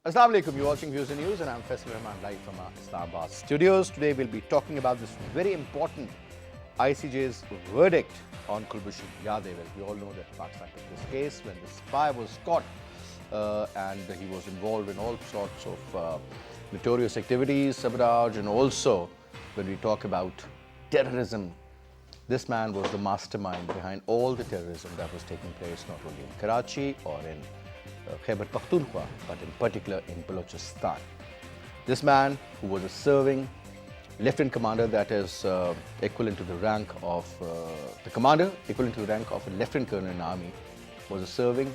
Assalamu alaikum, you're watching Views and News and I'm Faisal Rehman live from our Islamabad studios. Today we'll be talking about this very important ICJ's verdict on Kulbhushan Jadhav. As we all know that Pakistan took this case when the spy was caught and he was involved in all sorts of notorious activities, sabotage, and also when we talk about terrorism, this man was the mastermind behind all the terrorism that was taking place not only in Karachi or in Khyber Pakhtunkhwa, but in particular in Balochistan. This man, who was a serving lieutenant commander, that is equivalent to the rank of the commander, equivalent to the rank of a lieutenant colonel in the army, was a serving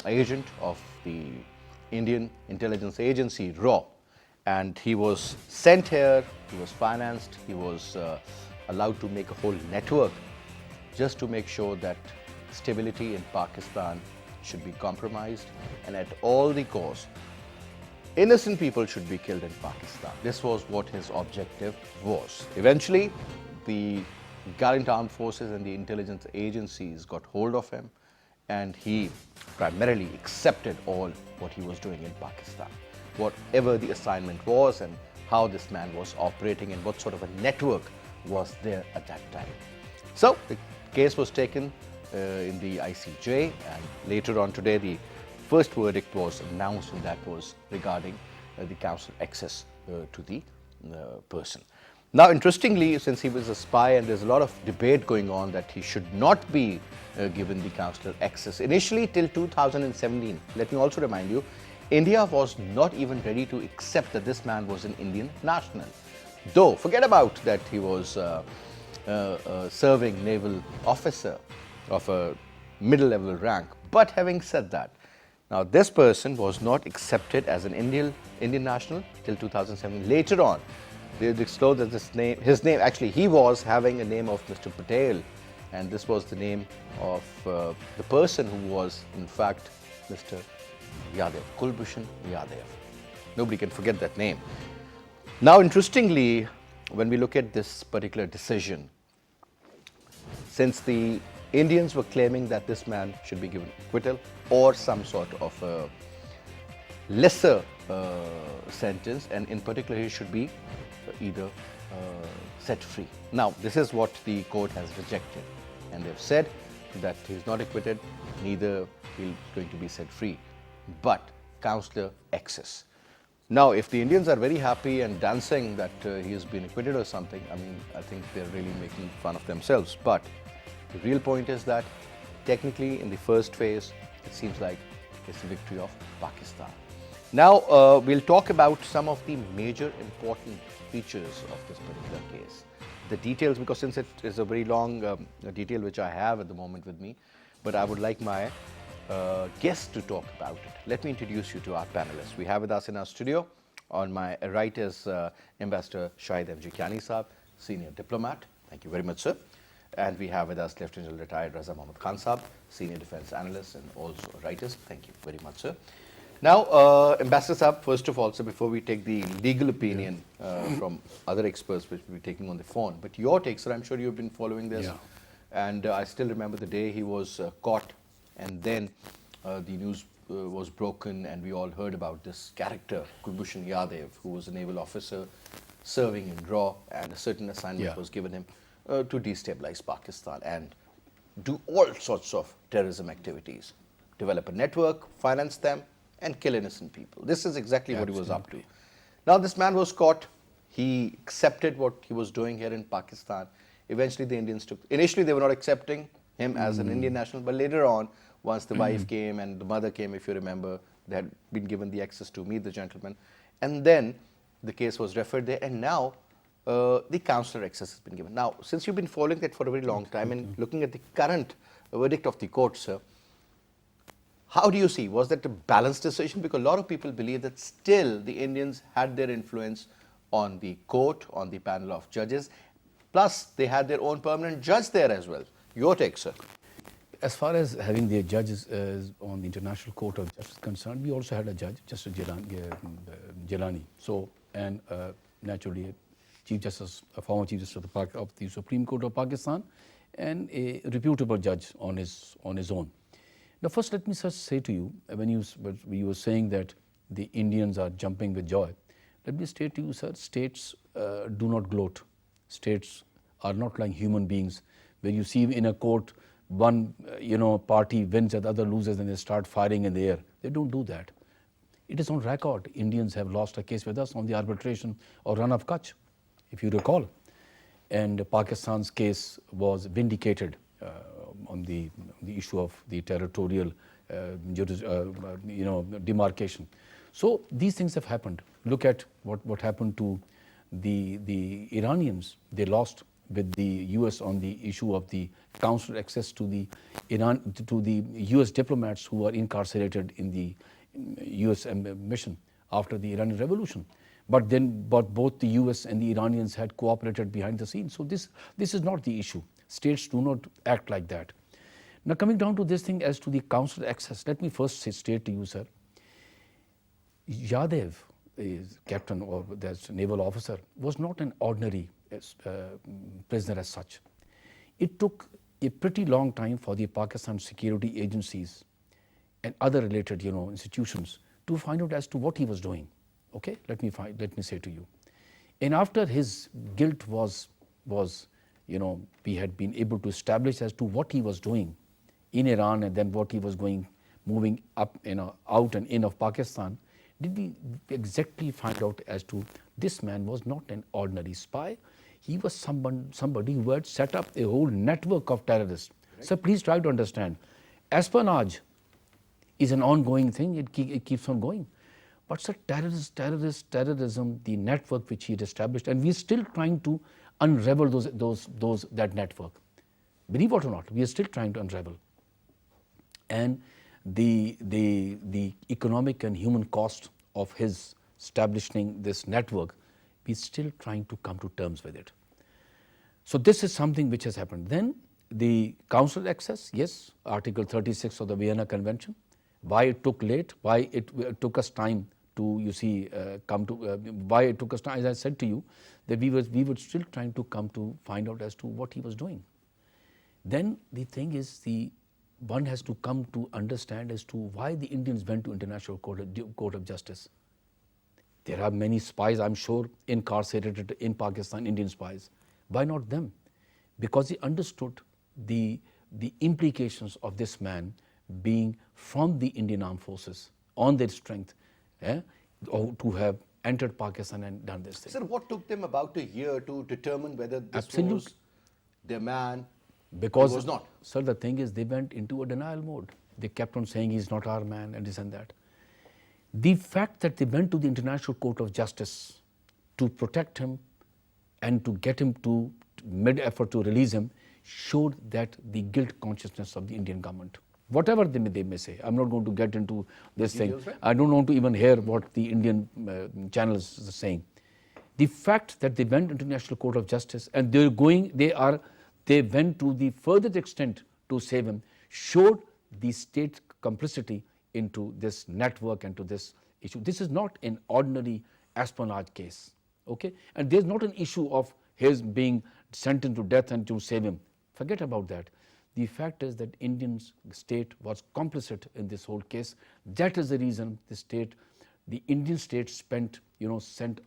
agent of the Indian intelligence agency, RAW, and he was sent here, he was financed, he was allowed to make a whole network just to make sure that stability in Pakistan should be compromised, and at all the costs, innocent people should be killed in Pakistan. This was what his objective was. Eventually, the gallant armed forces and the intelligence agencies got hold of him, and he primarily accepted all what he was doing in Pakistan, whatever the assignment was and how this man was operating and what sort of a network was there at that time. So the case was taken in the ICJ, and later on today the first verdict was announced, and that was regarding the council access to the person. Now, interestingly, since he was a spy and there's a lot of debate going on that he should not be given the consular access initially till 2017. Let me also remind you, India was not even ready to accept that this man was an Indian national. Though, forget about that he was a serving naval officer of a middle level rank. But having said that, now this person was not accepted as an Indian national till 2007. Later on, they disclosed that his name, actually he was having a name of Mr. Patel, and this was the name of the person who was in fact Mr. Jadhav, Kulbhushan Jadhav. Nobody can forget that name. Now, interestingly, when we look at this particular decision, since the Indians were claiming that this man should be given acquittal or some sort of a lesser sentence, and in particular he should be either set free. Now, this is what the court has rejected, and they've said that he's not acquitted, neither he's going to be set free, but consular access. Now, if the Indians are very happy and dancing that he has been acquitted or something, I mean, I think they're really making fun of themselves. But the real point is that technically in the first phase, it seems like it's the victory of Pakistan. Now, we'll talk about some of the major important features of this particular case. The details, because since it is a very long detail which I have at the moment with me, but I would like my guests to talk about it. Let me introduce you to our panelists. We have with us in our studio, on my right is Ambassador Shahid M. Kyani Saab, Senior Diplomat. Thank you very much, sir. And we have with us Lieutenant General Retired Raza Mohammad Khan Saab, Senior Defense Analyst and also a writer. Thank you very much, sir. Now, Ambassador Saab, first of all, so before we take the legal opinion from other experts which we'll be taking on the phone, but your take, sir, I'm sure you've been following this. Yeah. And I still remember the day he was caught, and then the news was broken and we all heard about this character, Kulbhushan Jadhav, who was a naval officer serving in RAW, and a certain assignment was given him to destabilize Pakistan and do all sorts of terrorism activities, develop a network, finance them, and kill innocent people. This is exactly what he was up to. Now, this man was caught. He accepted what he was doing here in Pakistan. Eventually, the Indians took. Initially, they were not accepting him as an Indian national, but later on, once the wife came and the mother came, if you remember, they had been given the access to meet the gentleman, and then the case was referred there, and now the consular access has been given. Now, since you've been following that for a very long time and looking at the current verdict of the court, sir, how do you see? Was that a balanced decision? Because a lot of people believe that still the Indians had their influence on the court, on the panel of judges, plus they had their own permanent judge there as well. Your take, sir. As far as having the judges on the International Court of Justice concerned, we also had a judge, Justice Jilani. So, and naturally, Chief Justice, a former Chief Justice of the Supreme Court of Pakistan, and a reputable judge on his own. Now, first, let me just say to you, when you were saying that the Indians are jumping with joy. Let me state to you, sir, states do not gloat. States are not like human beings. When you see in a court, one party wins and the other loses and they start firing in the air. They don't do that. It is on record. Indians have lost a case with us on the arbitration or run of Kutch, if you recall. And Pakistan's case was vindicated on the issue of the territorial demarcation. So these things have happened. Look at what happened to the Iranians. They lost with the US on the issue of the consular access to the US diplomats who were incarcerated in the US mission after the Iranian Revolution. But both the US and the Iranians had cooperated behind the scenes. So this is not the issue. States do not act like that. Now coming down to this thing as to the consular access, let me first state to you, sir, Jadhav, is captain or that's naval officer, was not an ordinary prisoner as such. It took a pretty long time for the Pakistan security agencies and other related institutions to find out as to what he was doing. Okay, let me say to you. And after his guilt was we had been able to establish as to what he was doing in Iran and then what he was moving up out and in of Pakistan, did we exactly find out as to this man was not an ordinary spy. He was somebody who had set up a whole network of terrorists. Right. So please try to understand, espionage is an ongoing thing. It keeps on going. But sir, terrorism, the network which he had established, and we're still trying to unravel that network. Believe it or not, we are still trying to unravel. And the economic and human cost of his establishing this network, we're still trying to come to terms with it. So this is something which has happened. Then the consular access, yes, Article 36 of the Vienna Convention. Why it took late, why it took us time to, why it took us time, as I said to you, that we were still trying to come to find out as to what he was doing. Then the thing is, one has to come to understand as to why the Indians went to International Court of Justice. There are many spies, I'm sure, incarcerated in Pakistan, Indian spies. Why not them? Because he understood the implications of this man being from the Indian Armed Forces on their strength to have entered Pakistan and done this thing. Sir, what took them about a year to determine whether this was their man? Because it was not. Sir, the thing is, they went into a denial mode. They kept on saying he's not our man and this and that. The fact that they went to the International Court of Justice to protect him and to get him to mid-effort to release him showed that the guilt consciousness of the Indian government. Whatever they may say, I'm not going to get into this thing. Right? I don't want to even hear what the Indian channels are saying. The fact that they went to the International Court of Justice and they went to the furthest extent to save him showed the state complicity into this network and to this issue. This is not an ordinary espionage case, okay? And there's not an issue of his being sentenced to death and to save him. Forget about that. The fact is that Indian state was complicit in this whole case. That is the reason the Indian state sent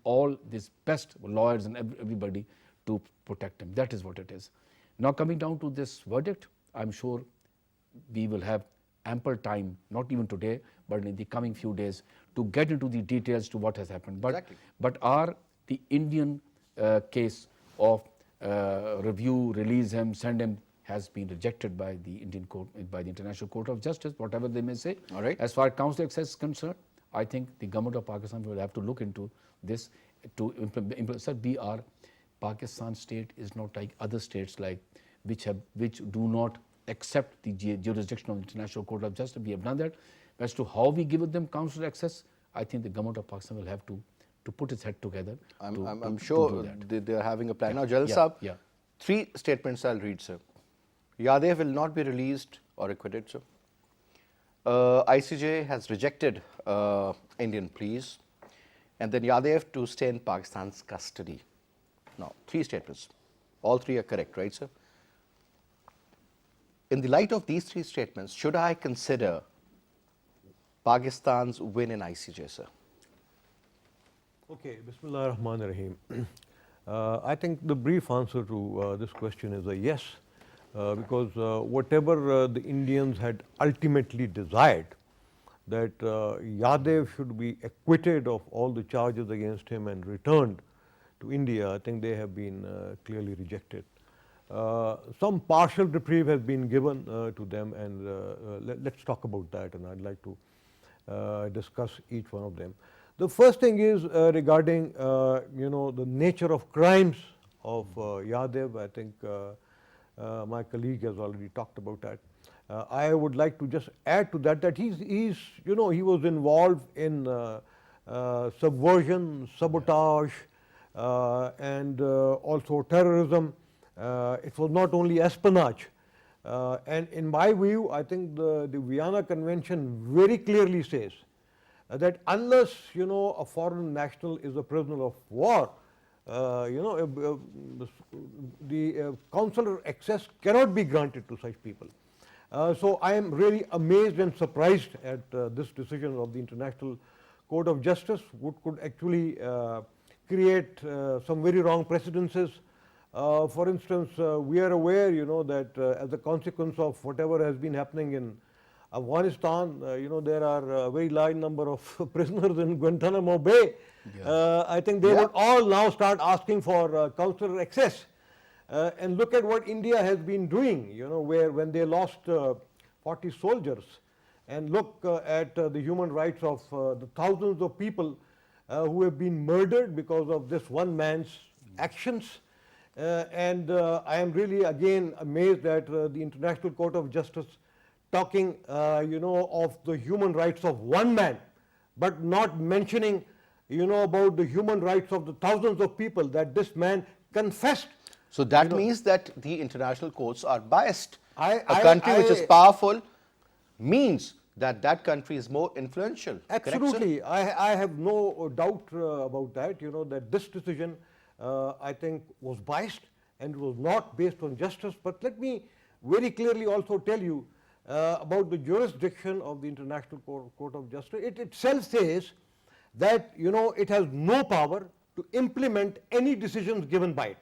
all these best lawyers and everybody to protect him. That is what it is. Now coming down to this verdict, I'm sure we will have ample time, not even today, but in the coming few days, to get into the details to what has happened. But the Indian case of review, release him, send him, has been rejected by the International Court of Justice, whatever they may say. All right. As far as consular access is concerned, I think the government of Pakistan will have to look into this to implement. Sir, Pakistan state is not like other states which do not accept the jurisdiction of the International Court of Justice. We have done that. As to how we give them consular access, I think the government of Pakistan will have to put its head together. I'm sure they are having a plan. Now, Jalal Saab, 3 statements I'll read, sir. Jadhav will not be released or acquitted, sir. ICJ has rejected Indian pleas, and then Jadhav to stay in Pakistan's custody. Now, 3 statements. All 3 are correct, right, sir? In the light of these 3 statements, should I consider Pakistan's win in ICJ, sir? Okay, Bismillah Rahman Rahim. I think the brief answer to this question is a yes, because whatever the Indians had ultimately desired, that Yadev should be acquitted of all the charges against him and returned to India, I think they have been clearly rejected. Some partial reprieve has been given to them, and let's talk about that, and I'd like to discuss each one of them. The first thing is regarding the nature of crimes of Yadev. I think my colleague has already talked about that. I would like to just add to that that he was involved in subversion, sabotage, and also terrorism. It was not only espionage. And in my view, I think the Vienna Convention very clearly says that unless a foreign national is a prisoner of war, the consular access cannot be granted to such people. So I am really amazed and surprised at this decision of the International Court of Justice, which could actually create some very wrong precedences. For instance, we are aware, that as a consequence of whatever has been happening in Afghanistan, there are a very large number of prisoners in Guantanamo Bay. Yeah. I think they would all now start asking for consular access. And look at what India has been doing, where when they lost 40 soldiers, and look at the human rights of the thousands of people who have been murdered because of this one man's actions. And I am really again amazed at the International Court of Justice talking, of the human rights of one man, but not mentioning, about the human rights of the thousands of people that this man confessed. So that means that the international courts are biased. I- A I- country which is I- powerful means that that country is more influential. Correct, sir? Absolutely. I have no doubt about that, that this decision, I think, was biased and was not based on justice. But let me very clearly also tell you about the jurisdiction of the International Court of Justice. It itself says that, it has no power to implement any decisions given by it.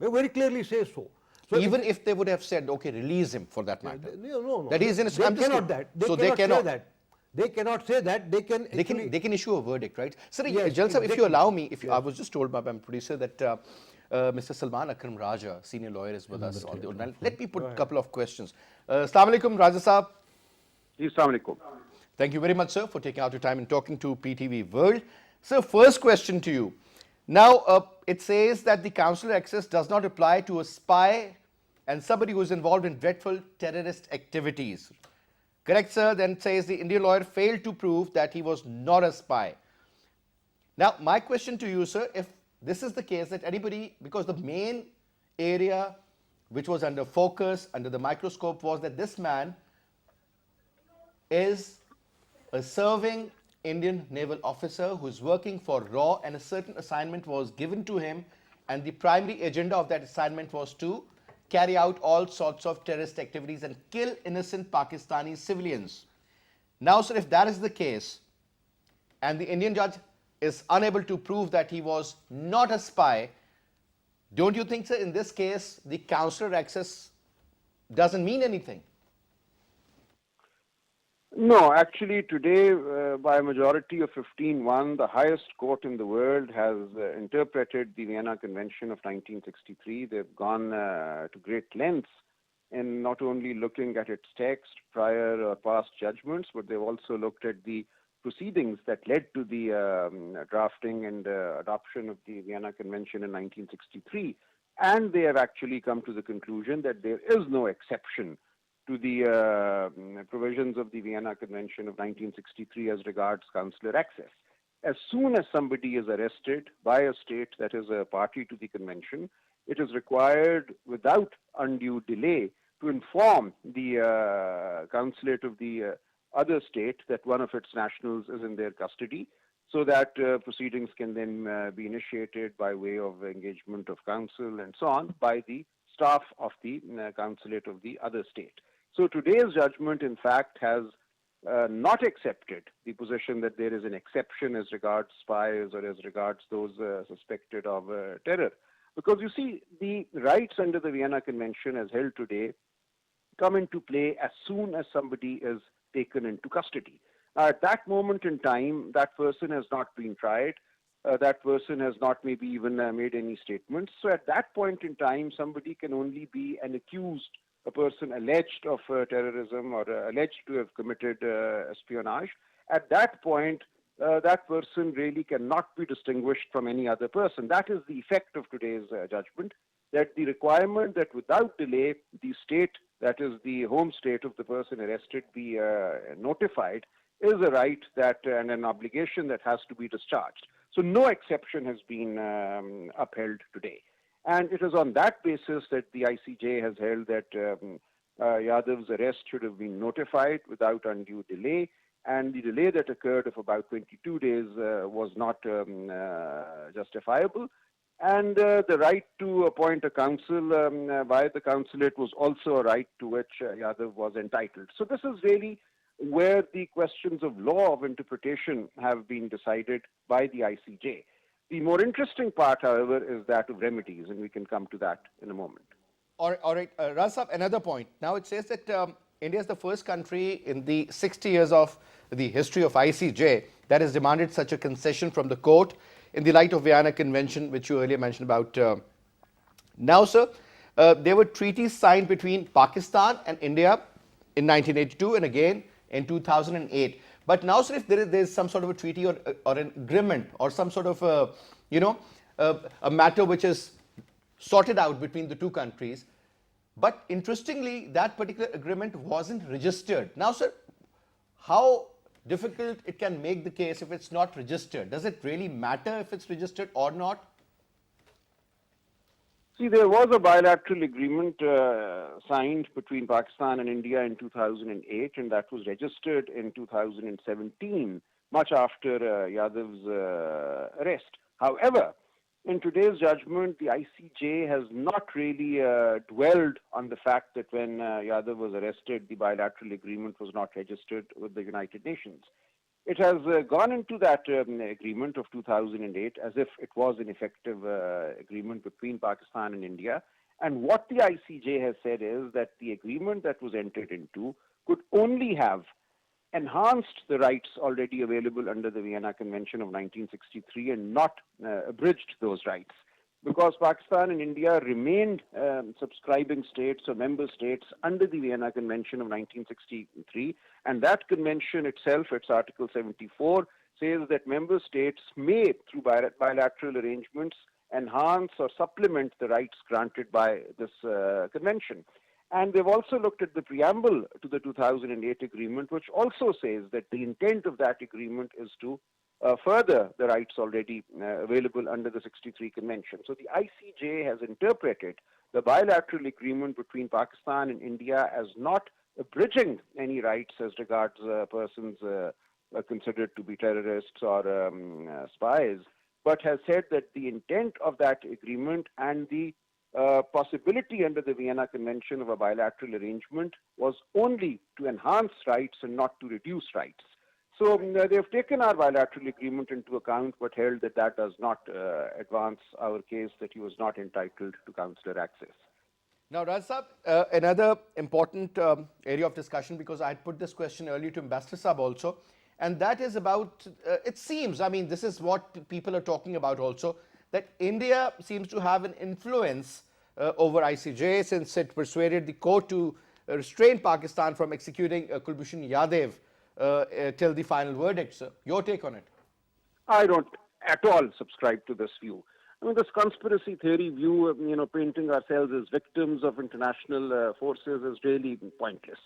It very clearly says so. So Even if they would have said, okay, release him for that matter. no. That he is innocent. They cannot that. They cannot say that. They cannot say that. They can actually, They can issue a verdict, right? Sir, Yes, Jalsa, if exactly. you allow me, I was just told by my producer that Mr. Salman Akram Raja, senior lawyer, is with us on the line. Let me put a couple of questions. Assalamu alaikum, Raja Saab. Assalamu alaikum. Thank you very much, sir, for taking out your time and talking to PTV World. Sir, first question to you. Now, it says that the consular access does not apply to a spy and somebody who is involved in dreadful terrorist activities. Correct, sir? Then it says the Indian lawyer failed to prove that he was not a spy. Now, my question to you, sir, if this is the case, that anybody, because the main area which was under focus, under the microscope, was that this man is a serving Indian naval officer who is working for RAW, and a certain assignment was given to him, and the primary agenda of that assignment was to carry out all sorts of terrorist activities and kill innocent Pakistani civilians. Now, sir, if that is the case, and the Indian judge is unable to prove that he was not a spy, don't you think, sir, in this case, the consular access doesn't mean anything? No, actually, today, by a majority of 15-1, the highest court in the world has interpreted the Vienna Convention of 1963. They've gone to great lengths in not only looking at its text, prior or past judgments, but they've also looked at the proceedings that led to the drafting and adoption of the Vienna Convention in 1963. And they have actually come to the conclusion that there is no exception to the provisions of the Vienna Convention of 1963 as regards consular access. As soon as somebody is arrested by a state that is a party to the convention, it is required without undue delay to inform the consulate of the other state that one of its nationals is in their custody, so that proceedings can then be initiated by way of engagement of counsel and so on by the staff of the consulate of the other state. So today's judgment, in fact, has not accepted the position that there is an exception as regards spies or as regards those suspected of terror. Because you see, the rights under the Vienna Convention as held today come into play as soon as somebody is taken into custody. At that moment in time, that person has not been tried. That person has not maybe even made any statements. So at that point in time, somebody can only be an accused, a person alleged of terrorism or alleged to have committed espionage. At that point, that person really cannot be distinguished from any other person. That is the effect of today's judgment, that the requirement that without delay the state, that is the home state of the person arrested, be notified is a right that and an obligation that has to be discharged. So no exception has been upheld today. And it is on that basis that the ICJ has held that Yadav's arrest should have been notified without undue delay. And the delay that occurred of about 22 days was not justifiable. And the right to appoint a counsel by the consulate was also a right to which Yadav was entitled. So this is really where the questions of law of interpretation have been decided by the ICJ. The more interesting part, however, is that of remedies, and we can come to that in a moment. All right, Rasab, another point. Now it says that India is the first country in the 60 years of the history of ICJ that has demanded such a concession from the court in the light of Vienna Convention, which you earlier mentioned about. Now, sir, there were treaties signed between Pakistan and India in 1982 and again in 2008. But now, sir, if there is some sort of a treaty or an agreement or some sort of a matter which is sorted out between the two countries, but interestingly, that particular agreement wasn't registered. Now, sir, how difficult it can make the case if it's not registered? Does it really matter if it's registered or not? See, there was a bilateral agreement signed between Pakistan and India in 2008, and that was registered in 2017, much after Yadav's arrest. However, in today's judgment, the ICJ has not really dwelled on the fact that when Yadav was arrested, the bilateral agreement was not registered with the United Nations. It has gone into that agreement of 2008 as if it was an effective agreement between Pakistan and India. And what the ICJ has said is that the agreement that was entered into could only have enhanced the rights already available under the Vienna Convention of 1963 and not abridged those rights. Because Pakistan and India remained subscribing states or member states under the Vienna Convention of 1963, and that convention itself, its Article 74, says that member states may, through bilateral arrangements, enhance or supplement the rights granted by this convention. And they've also looked at the preamble to the 2008 agreement, which also says that the intent of that agreement is to further the rights already available under the 63 convention. So the ICJ has interpreted the bilateral agreement between Pakistan and India as not abridging any rights as regards persons considered to be terrorists or spies, but has said that the intent of that agreement and the possibility under the Vienna Convention of a bilateral arrangement was only to enhance rights and not to reduce rights. So they have taken our bilateral agreement into account, but held that that does not advance our case that he was not entitled to consular access. Now, Raj Saab, another important area of discussion, because I had put this question earlier to Ambassador Saab also, and that is about, it seems, I mean, this is what people are talking about also, that India seems to have an influence over ICJ since it persuaded the court to restrain Pakistan from executing Kulbhushan Jadhav till the final verdict, sir. Your take on it? I don't at all subscribe to this view. I mean, this conspiracy theory view of, painting ourselves as victims of international forces is really pointless.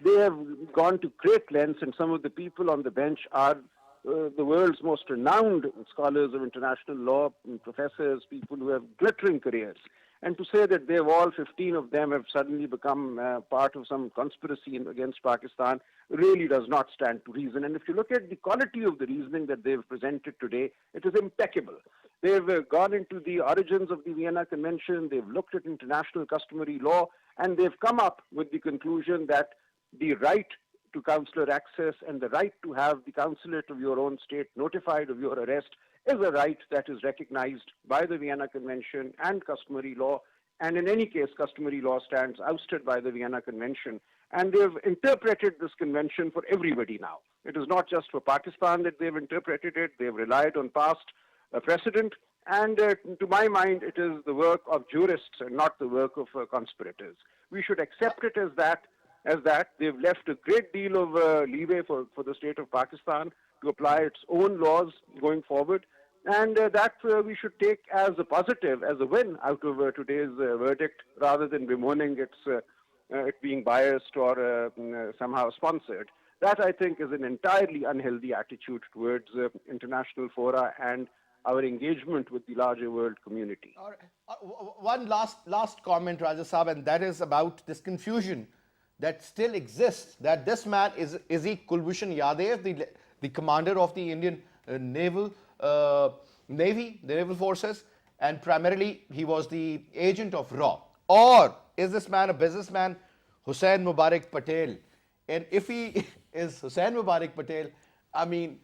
They have gone to great lengths, and some of the people on the bench are the world's most renowned scholars of international law, professors, people who have glittering careers. And to say that they've all 15 of them have suddenly become part of some conspiracy against Pakistan really does not stand to reason. And if you look at the quality of the reasoning that they've presented today, it is impeccable. They've gone into the origins of the Vienna Convention, they've looked at international customary law, and they've come up with the conclusion that the right to consular access and the right to have the consulate of your own state notified of your arrest is a right that is recognized by the Vienna Convention and customary law. And in any case, customary law stands ousted by the Vienna Convention. And they've interpreted this convention for everybody now. It is not just for Pakistan that they've interpreted it. They've relied on past precedent. And to my mind, it is the work of jurists and not the work of conspirators. We should accept it as that. They've left a great deal of leeway for the state of Pakistan to apply its own laws going forward. And that we should take as a positive, as a win out of today's verdict, rather than bemoaning it being biased or somehow sponsored. That, I think, is an entirely unhealthy attitude towards international fora and our engagement with the larger world community. All right. One last comment, Raja Saab, and that is about this confusion that still exists, that this man is he Kulbhushan Jadhav, the commander of the Indian Navy, the naval forces, and primarily he was the agent of RAW? Or is this man a businessman, Hussain Mubarak Patel? And if he is Hussain Mubarak Patel, I mean,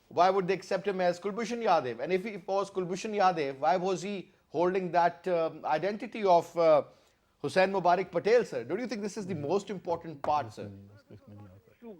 why would they accept him as Kulbhushan Jadhav? And if he was Kulbhushan Jadhav, why was he holding that identity of Hussain Mubarak Patel, sir? Don't you think this is the most important part, sir?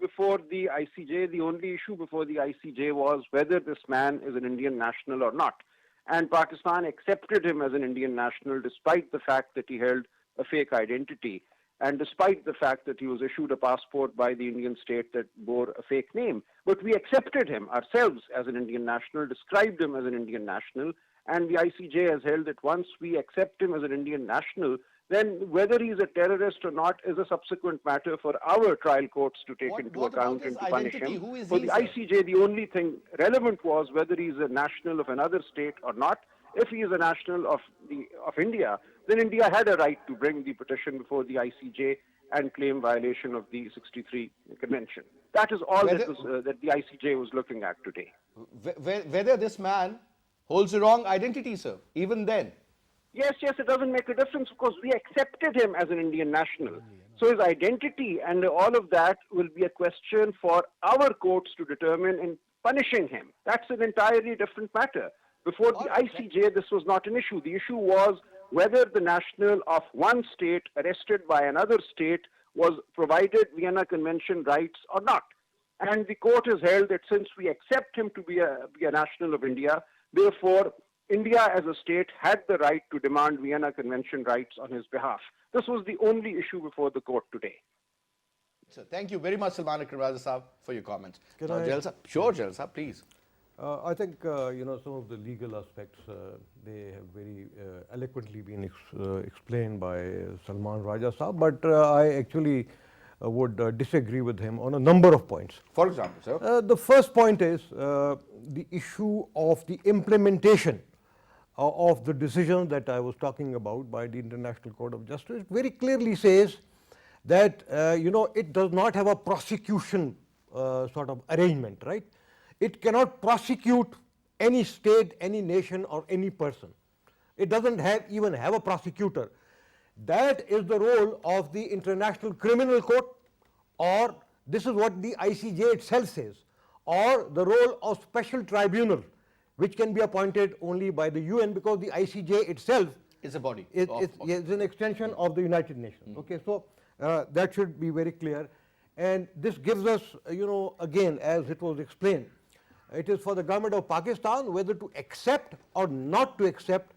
Before the ICJ, the only issue before the ICJ was whether this man is an Indian national or not. And Pakistan accepted him as an Indian national despite the fact that he held a fake identity and despite the fact that he was issued a passport by the Indian state that bore a fake name. But we accepted him ourselves as an Indian national, described him as an Indian national, and the ICJ has held that once we accept him as an Indian national, then whether he's a terrorist or not is a subsequent matter for our trial courts to take into account and to punish him. For the ICJ, the only thing relevant was whether he's a national of another state or not. If he is a national of India, then India had a right to bring the petition before the ICJ and claim violation of the 63 Convention. That is all that the ICJ was looking at today. Whether this man holds the wrong identity, sir, even then. Yes, it doesn't make a difference because we accepted him as an Indian national. So his identity and all of that will be a question for our courts to determine in punishing him. That's an entirely different matter. Before the ICJ, this was not an issue. The issue was whether the national of one state arrested by another state was provided Vienna Convention rights or not. And the court has held that since we accept him to be a national of India, therefore India as a state had the right to demand Vienna Convention rights on his behalf. This was the only issue before the court today. So thank you very much, Salman Akram Raza Saab, for your comments. Can Now, I- Jalsa, sure, Jalsa, please. I think some of the legal aspects they have very eloquently been explained by Salman Raja Saab, but I actually would disagree with him on a number of points. For example, sir. The first point is the issue of the implementation of the decision that I was talking about by the International Court of Justice. It very clearly says that it does not have a prosecution sort of arrangement, right? It cannot prosecute any state, any nation, or any person. It doesn't even have a prosecutor. That is the role of the International Criminal Court, or this is what the ICJ itself says, or the role of special tribunal, which can be appointed only by the UN, because the ICJ itself It's a body. is an extension of the United Nations. Okay, so that should be very clear. And this gives us, again, as it was explained, it is for the government of Pakistan whether to accept or not to accept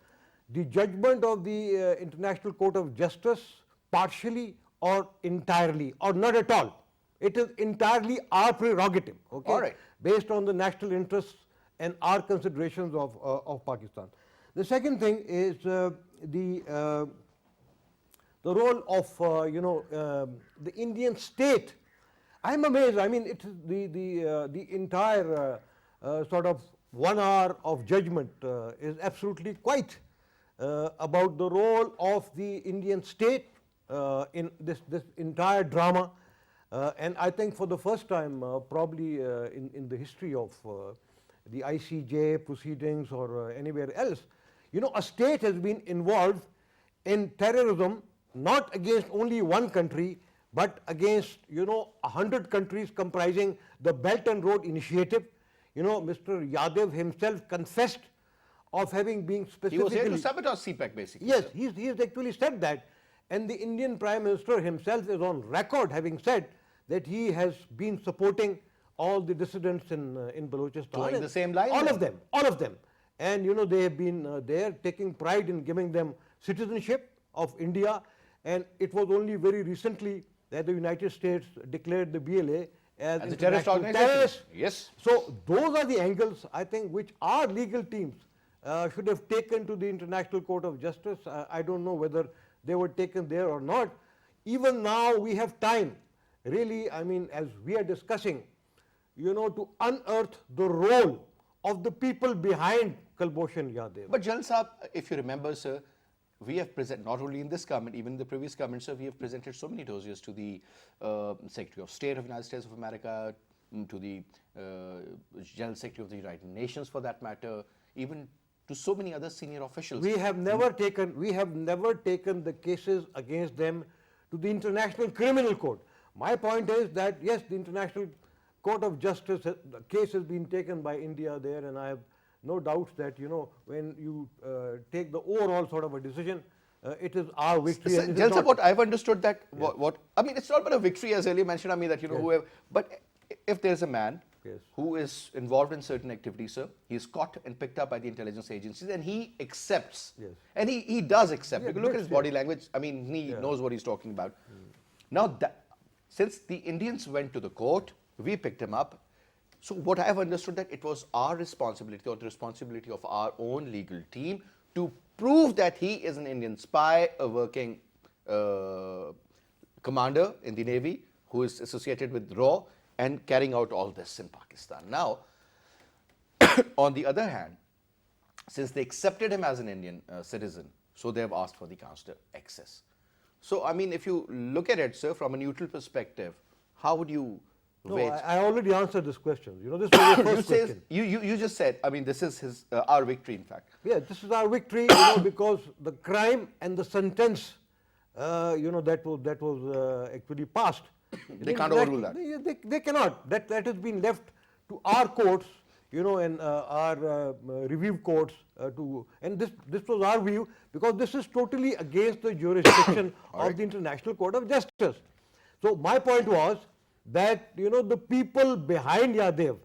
the judgment of the International Court of Justice partially or entirely or not at all. It is entirely our prerogative, okay, All right. based on the national interests and our considerations of Pakistan. The second thing is the role of the Indian state. I'm amazed. I mean, it the entire sort of 1 hour of judgment is absolutely quite about the role of the Indian state in this entire drama. And I think for the first time, probably in the history of the ICJ proceedings or anywhere else, a state has been involved in terrorism, not against only one country, but against, 100 countries comprising the Belt and Road Initiative. Mr. Yadav himself confessed of having been He specifically... was here to sabotage CPEC, basically. Yes, he has actually said that. And the Indian Prime Minister himself is on record having said that he has been supporting all the dissidents in Balochistan. Towing the same line? All of them. And they have been there taking pride in giving them citizenship of India. And it was only very recently that the United States declared the BLA as a terrorist organization. Yes. So those are the angles, I think, which our legal teams should have taken to the International Court of Justice. I don't know whether they were taken there or not. Even now we have time, really, as we are discussing, to unearth the role of the people behind Kulbhushan Jadhav. But Jalal Saab, if you remember, sir, we have presented, not only in this government, even in the previous government, sir, we have presented so many dossiers to the Secretary of State of the United States of America, to the General Secretary of the United Nations for that matter, even to so many other senior officials. We have never taken the cases against them to the International Criminal Court. My point is that yes, the International Court of Justice, the case has been taken by India there, and I have no doubts that when you take the overall sort of a decision, it is our victory. Jalal Saab, what I've understood that it's not but a victory, as earlier mentioned, that whoever, but if there's a man who is involved in certain activities, sir, he's caught and picked up by the intelligence agencies, and he accepts, and he does accept. You can look at his body language. He knows what he's talking about. Now, since the Indians went to the court, we picked him up. So what I have understood that it was our responsibility, or the responsibility of our own legal team, to prove that he is an Indian spy, a working commander in the Navy who is associated with RAW and carrying out all this in Pakistan. Now, on the other hand, since they accepted him as an Indian citizen, so they have asked for the consular access. So, if you look at it, sir, from a neutral perspective, how would you I already answered this question. This was the first question. You just said, this is our victory, in fact. Yeah, this is our victory, because the crime and the sentence, that was actually passed. They can't overrule that. They cannot. That has been left to our courts, and our review courts and this was our view, because this is totally against the jurisdiction of the International Court of Justice. So my point was that the people behind Yadav,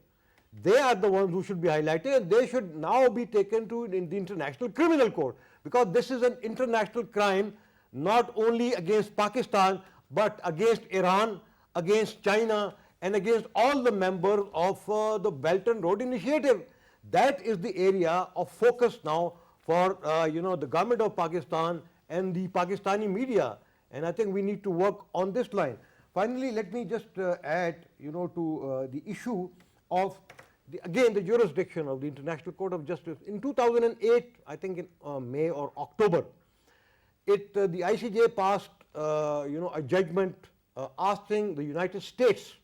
they are the ones who should be highlighted, and they should now be taken to the International Criminal Court, because this is an international crime not only against Pakistan but against Iran, against China, and against all the members of the Belt and Road Initiative. That is the area of focus now for the government of Pakistan and the Pakistani media, and I think we need to work on this line. Finally, let me just add, to the issue of, the jurisdiction of the International Court of Justice. In 2008, I think in May or October, the ICJ passed, a judgment asking the United States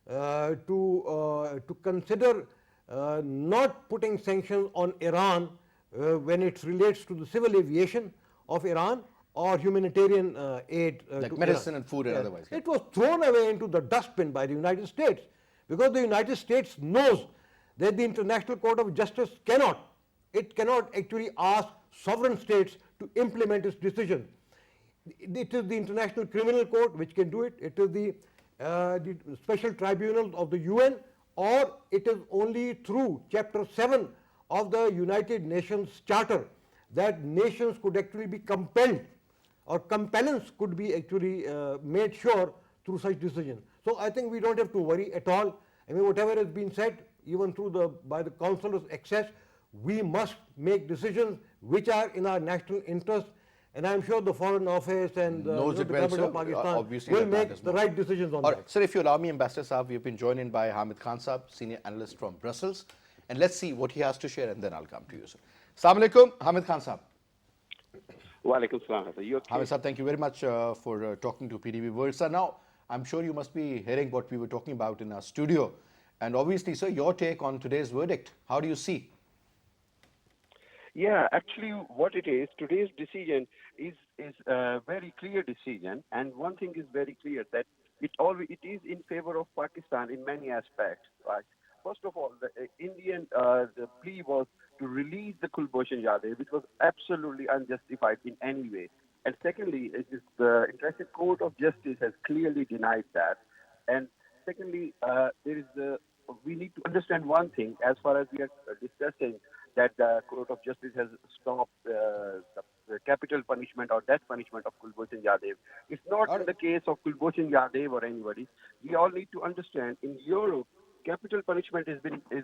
to consider not putting sanctions on Iran when it relates to the civil aviation of Iran, or humanitarian aid. Like medicine and food and otherwise. It was thrown away into the dustbin by the United States, because the United States knows that the International Court of Justice cannot actually ask sovereign states to implement its decision. It is the International Criminal Court which can do it. It is the special tribunals of the UN, or it is only through Chapter 7 of the United Nations Charter that nations could actually be compelled, or compellence could be actually made sure through such decision. So I think we don't have to worry at all. Whatever has been said, even by the Council of Access, we must make decisions which are in our national interest, and I am sure the Foreign Office and the government of Pakistan will make the right decisions on that. Sir, if you allow me, Ambassador Saab, we have been joined in by Hamid Khan Saab, senior analyst from Brussels, and let's see what he has to share, and then I'll come to you, sir. Assalamu alaikum, Hamid Khan Saab. Wa alaikum salam. You okay? Hamid Saab, thank you very much for talking to PTV World. Sir, now, I'm sure you must be hearing what we were talking about in our studio. And obviously, sir, your take on today's verdict. How do you see? Yeah, actually, what it is, today's decision is a very clear decision, and one thing is very clear that it is in favor of Pakistan in many aspects. Right. First of all, the Indian the plea was to release the Kulbhushan Jadhav, which was absolutely unjustified in any way. And secondly, it is the International Court of Justice has clearly denied that. And secondly, there is the we need to understand one thing as far as we are discussing that the Court of Justice has stopped the capital punishment or death punishment of Kulbhushan Jadhav. It's not All in right. the case of Kulbhushan Jadhav or anybody. We all need to understand in Europe, capital punishment has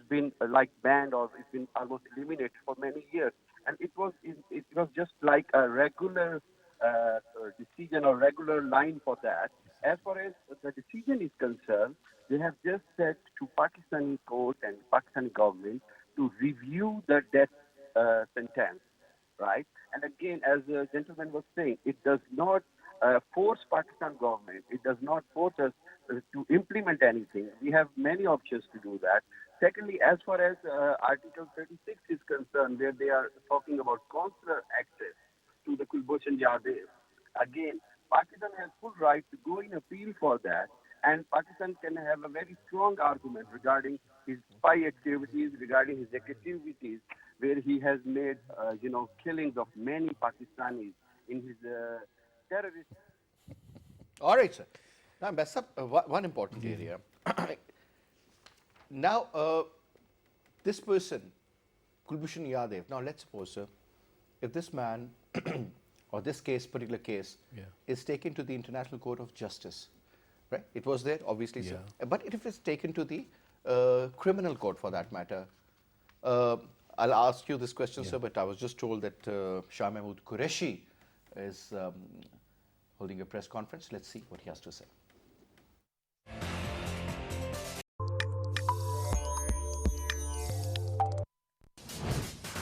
been like banned or it's been almost eliminated for many years, and it was just like a regular decision or regular line for that. As far as the decision is concerned, they have just said to Pakistani court and Pakistani government to review the death sentence, right? And again, as the gentleman was saying, it does not force Pakistan government. It does not force us to implement anything. We have many options to do that. Secondly, as far as Article 36 is concerned, where they are talking about consular access to the Kulbhushan Jadhav, again, Pakistan has full right to go in appeal for that, and Pakistan can have a very strong argument regarding his spy activities, regarding his activities, where he has made, killings of many Pakistanis in his terrorist. All right, sir. Now, mess up one important area. Now, this person, Kulbhushan Yadav, now let's suppose, sir, if this man or this case, particular case, Yeah. is taken to the International Court of Justice, right? It was there, obviously, sir. Yeah. But if it's taken to the criminal court for that matter, I'll ask you this question, Yeah. sir, but I was just told that Shah Mahmood Qureshi is holding a press conference. Let's see what he has to say.